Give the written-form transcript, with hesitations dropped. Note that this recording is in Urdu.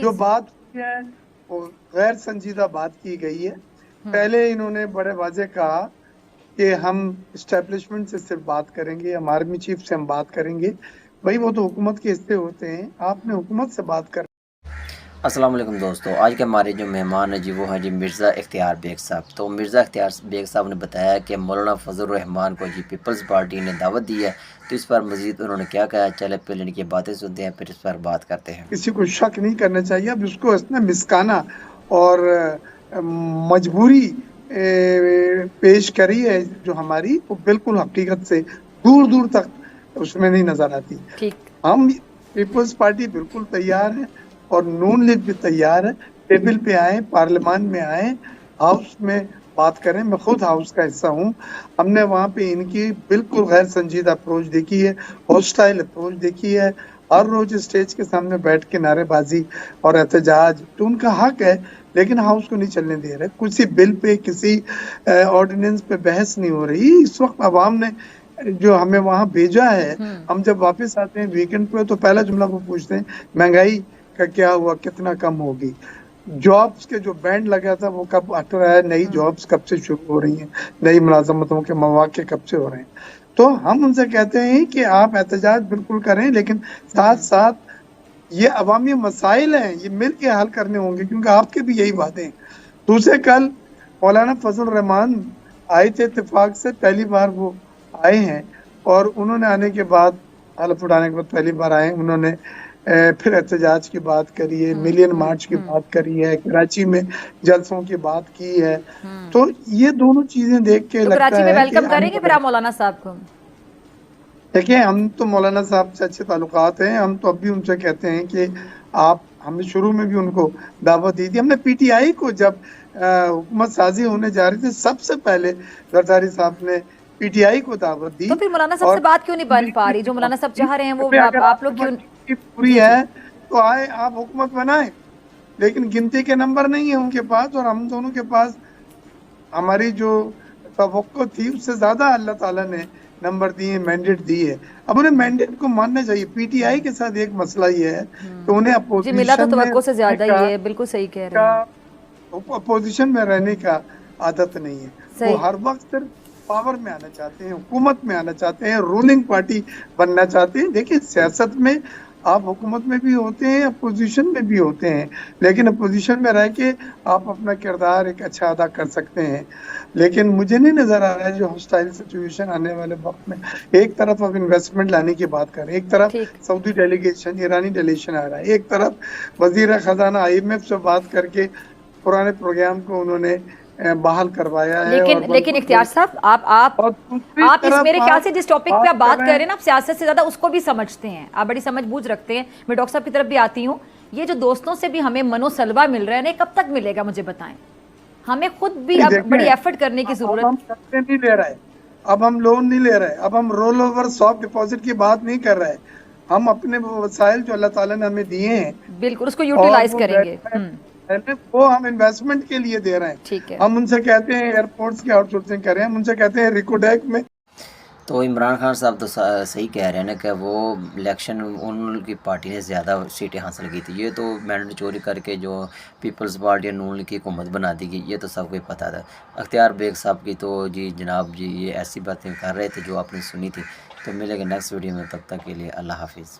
جو بات ہوئی ہے وہ غیر سنجیدہ بات کی گئی ہے. پہلے انہوں نے بڑے واضح کہا کہ ہم اسٹیبلشمنٹ سے صرف بات کریں گے, ہم آرمی چیف سے ہم بات کریں گے. بھائی وہ تو حکومت کے حصے ہوتے ہیں, آپ نے حکومت سے بات کر. السلام علیکم دوستو, آج کے ہمارے جو مہمان ہیں جی وہ ہیں جی مرزا اختیار بیگ صاحب. تو مرزا اختیار بیگ صاحب نے بتایا کہ مولانا فضل الرحمان کو جی پیپلز پارٹی نے دعوت دی ہے. تو اس پر مزید انہوں نے کیا کہا, چلے پہلے ان کی باتیں سنتے ہیں پھر اس پر بات کرتے ہیں. کسی کو شک نہیں کرنا چاہیے. اب اس کو اس نے مسکانہ اور مجبوری پیش کری ہے جو ہماری, وہ بالکل حقیقت سے دور دور تک اس میں نہیں نظر آتی. ہم پیپلز پارٹی بالکل تیار ہے اور نون لیگ بھی تیار ہے. ٹیبل پہ آئیں, پارلیمان میں آئیں, ہاؤس میں بات کریں. میں خود ہاؤس کا حصہ ہوں. ہم نے وہاں پہ ان کی بالکل غیر سنجیدہ اپروچ دیکھی ہے, ہاسٹائل اپروچ دیکھی ہے. ہر روز اسٹیج کے سامنے بیٹھ کے نعرے بازی اور احتجاج, تو ان کا حق ہے, لیکن ہاؤس کو نہیں چلنے دے رہے. کسی بل پہ, کسی آرڈیننس پہ بحث نہیں ہو رہی. اس وقت عوام نے جو ہمیں وہاں بھیجا ہے, ہم جب واپس آتے ہیں ویکنڈ پہ تو پہلا جملہ وہ پوچھتے ہیں مہنگائی کا کیا ہوا, کتنا کم ہوگی. جابس کے جو بینڈ لگا تھا وہ کب ہٹ رہا ہے, نئی جابس کب سے شروع ہو رہی ہیں, نئی ملازمتوں کے مواقع کب سے ہو رہے ہیں. تو ہم ان سے کہتے ہیں کہ آپ احتجاج بالکل کریں, لیکن ساتھ ساتھ یہ عوامی مسائل ہیں, یہ مل کے حل کرنے ہوں گے, کیونکہ آپ کے بھی یہی وعدے ہیں. دوسرے کل مولانا فضل الرحمان آئے تھے اتفاق سے, پہلی بار وہ آئے ہیں, اور انہوں نے آنے کے بعد, حلف اٹھانے کے بعد پہلی بار آئے, انہوں نے پھر احتجاج کی بات کری ہے, ملین مارچ کی بات کری ہے, کراچی میں جلسوں کی بات کی ہے. تو یہ دونوں چیزیں دیکھ کے لگتا ہے کہ کریں گے پھر آپ مولانا صاحب کو. دیکھیں, ہم تو مولانا صاحب سے اچھے تعلقات ہیں. ہم تو اب بھی ان سے کہتے ہیں کہ آپ, ہم نے شروع میں بھی ان کو دعوت دی تھی. ہم نے پی ٹی آئی کو جب حکومت سازی ہونے جا رہی تھی, سب سے پہلے زرداری صاحب نے پی ٹی آئی کو دعوت دی. تو پھر مولانا صاحب سے بات کیوں نہیں بن پا رہی, جو مولانا صاحب چاہ رہے ہیں وہ اگر آپ لوگ کیوں. پوری ہے تو آئے, آپ حکومت بنائیں, لیکن گنتی کے نمبر نہیں ہے ان کے پاس, اور ہم دونوں کے پاس ہماری جو توقع تھی اس سے زیادہ اللہ تعالیٰ نے نمبر دیے, مینڈیٹ دی ہے. اب انہیں مینڈیٹ کو ماننا چاہیے. پی ٹی آئی کے ساتھ ایک مسئلہ یہ ہے کہ انہیں اپوزیشن میں, زیادہ ہی ہے, بالکل صحیح کہہ رہے ہیں, اپوزیشن میں رہنے کا عادت نہیں ہے. وہ ہر وقت صرف پاور میں آنا چاہتے ہیں, حکومت میں آنا چاہتے ہیں, رولنگ پارٹی بننا چاہتے ہیں. دیکھیں, سیاست میں آپ حکومت میں بھی ہوتے ہیں, اپوزیشن میں بھی ہوتے ہیں, لیکن اپوزیشن میں رہ کے آپ اپنا کردار ایک اچھا ادا کر سکتے ہیں. لیکن مجھے نہیں نظر آ رہا ہے جو ہاسٹائل سچویشن آنے والے وقت میں, ایک طرف اب انویسٹمنٹ لانے کی بات کر رہے ہیں, ایک طرف سعودی ڈیلیگیشن, ایرانی ڈیلیگیشن آ رہا ہے, ایک طرف وزیر خزانہ آئی ایم ایف سے بات کر کے پرانے پروگرام کو انہوں نے بحال کروایا ہے. لیکن اختیار صاحب, آپ اس میرے خیال سے جس ٹاپک پہ آپ بات کر رہے ہیں نا, آپ سیاست سے زیادہ اس کو بھی سمجھتے ہیں, آپ بڑی سمجھ بوجھ رکھتے ہیں. میں ڈاکٹر صاحب کی طرف بھی آتی ہوں. یہ جو دوستوں سے بھی ہمیں منو سلوا مل رہا ہے نا, کب تک ملے گا مجھے بتائیں. ہمیں خود بھی اب بڑی ایفرٹ کرنے کی ضرورت. ہم قرضے نہیں لے رہے, اب ہم لون نہیں لے رہے, اب ہم رول اوور سافٹ ڈپازٹ کی بات نہیں کر رہے. ہم اپنے وسائل جو اللہ تعالیٰ نے ہمیں دیے ہیں, بالکل اس کو یوٹیلائز کریں گے, وہ ہم انویسٹمنٹ کے لیے دے رہے ہیں. ہم ان سے کہتے ہیں ایئرپورٹس کی آؤٹ سورسنگ کریں, ہم ان سے کہتے ہیں ریکوڈیک میں. تو عمران خان صاحب تو صحیح کہہ رہے ہیں نا کہ وہ الیکشن ان کی پارٹی نے زیادہ سیٹیں حاصل کی تھی. یہ تو مینڈیٹ چوری کر کے جو پیپلز پارٹی نون لیگ کی حکومت بنا دی گئی, یہ تو سب کو پتہ تھا. اختیار بیگ صاحب کی تو جی جناب جی یہ ایسی باتیں کر رہے تھے جو آپ نے سنی تھی. تو ملے گا نیکسٹ ویڈیو میں, تب تک کے لیے اللہ حافظ.